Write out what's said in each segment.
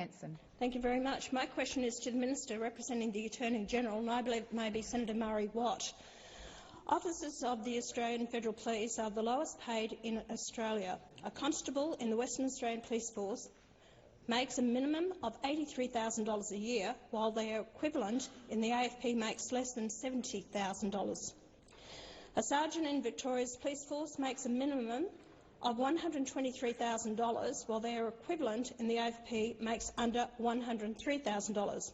Hanson. Thank you very much. My question is to the Minister representing the Attorney-General, and I believe it may be Senator Murray Watt. Officers of the Australian Federal Police are the lowest paid in Australia. A constable in the Western Australian Police Force makes a minimum of $83,000 a year, while their equivalent in the AFP makes less than $70,000. A sergeant in Victoria's Police Force makes a minimum of $123,000, while their equivalent in the AFP makes under $103,000.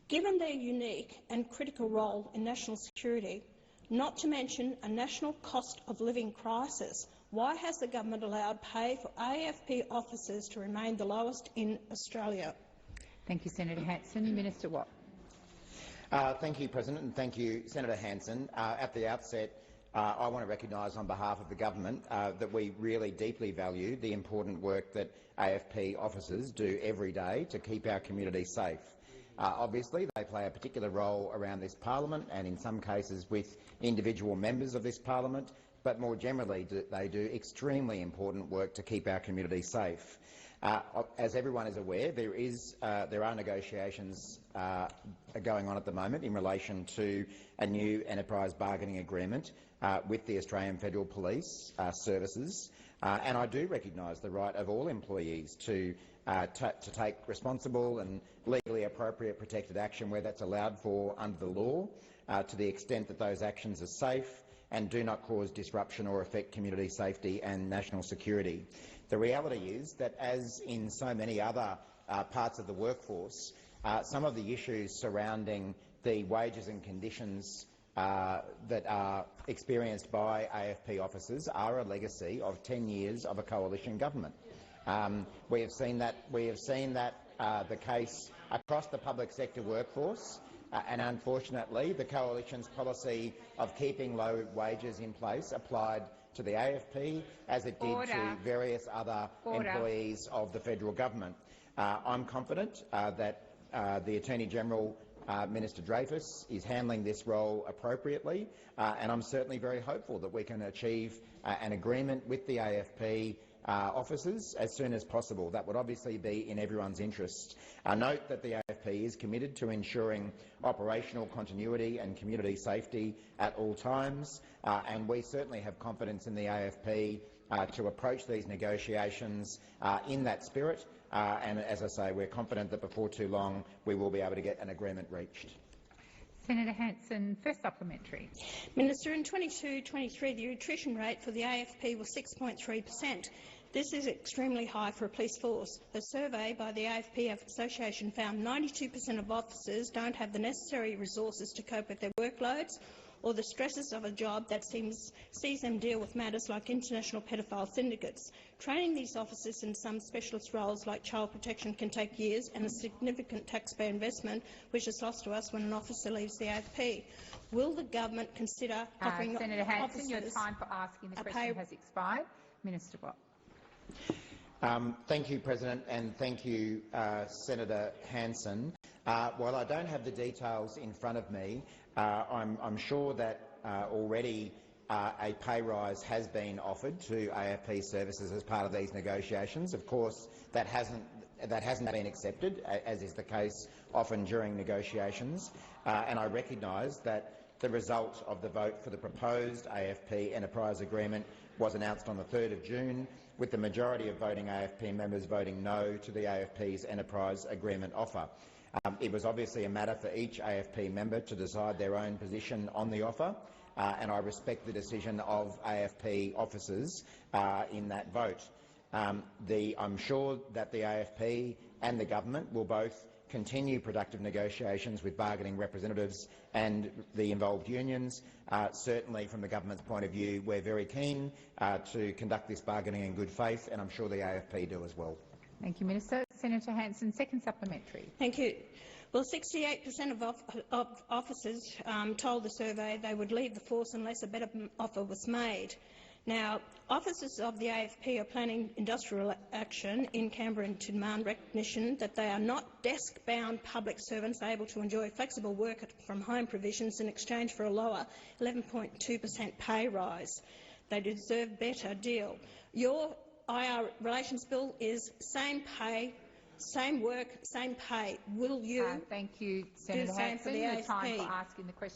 Given their unique and critical role in national security, not to mention a national cost of living crisis, why has the government allowed pay for AFP officers to remain the lowest in Australia? Thank you, Senator Hanson. Minister Watt. Thank you, President, and thank you, Senator Hanson. At the outset, I want to recognise on behalf of the government that we really deeply value the important work that AFP officers do every day to keep our community safe. Obviously, they play a particular role around this parliament and in some cases with individual members of this parliament, but more generally they do extremely important work to keep our community safe. As everyone is aware, there are negotiations going on at the moment in relation to a new enterprise bargaining agreement with the Australian Federal Police Services, and I do recognise the right of all employees to take responsible and legally appropriate protected action where that's allowed for under the law, to the extent that those actions are safe and do not cause disruption or affect community safety and national security. The reality is that, as in so many other parts of the workforce, some of the issues surrounding the wages and conditions that are experienced by AFP officers are a legacy of 10 years of a coalition government. We have seen that the case across the public sector workforce, and unfortunately the coalition's policy of keeping low wages in place applied to the AFP as it did to various other employees of the federal government. I'm confident that the Attorney-General, Minister Dreyfus, is handling this role appropriately, and I'm certainly very hopeful that we can achieve an agreement with the AFP officers as soon as possible. That would obviously be in everyone's interest. Note that the AFP is committed to ensuring operational continuity and community safety at all times, and we certainly have confidence in the AFP to approach these negotiations in that spirit, and as I say, we're confident that before too long we will be able to get an agreement reached. Senator Hanson, first supplementary. Minister, in 22-23 the attrition rate for the AFP was 6.3%. This is extremely high for a police force. A survey by the AFP Association found 92% of officers don't have the necessary resources to cope with their workloads or the stresses of a job that sees them deal with matters like international paedophile syndicates. Training these officers in some specialist roles like child protection can take years and a significant taxpayer investment, which is lost to us when an officer leaves the AFP. Will the government consider offering Senator Hanson, your time for asking the question has expired. Minister Watt. Thank you, President, and thank you, Senator Hanson. While I don't have the details in front of me, I'm sure that already a pay rise has been offered to AFP services as part of these negotiations. Of course, that hasn't been accepted, as is the case often during negotiations, and I recognise that the result of the vote for the proposed AFP enterprise agreement was announced on the 3rd of June, with the majority of voting AFP members voting no to the AFP's enterprise agreement offer. It was obviously a matter for each AFP member to decide their own position on the offer, and I respect the decision of AFP officers in that vote. I'm sure that the AFP and the government will both continue productive negotiations with bargaining representatives and the involved unions. Certainly, from the government's point of view, we're very keen to conduct this bargaining in good faith, and I'm sure the AFP do as well. Thank you, Minister. Senator Hanson, second supplementary. Thank you. Well, 68% of officers told the survey they would leave the force unless a better offer was made. Now, officers of the AFP are planning industrial action in Canberra to demand recognition that they are not desk-bound public servants able to enjoy flexible work from home provisions in exchange for a lower 11.2% pay rise. They deserve a better deal. Your IR Relations Bill is same pay same work, same pay. Will you Thank you, do Senator the same for Hanson. the The time AFP? for asking the question.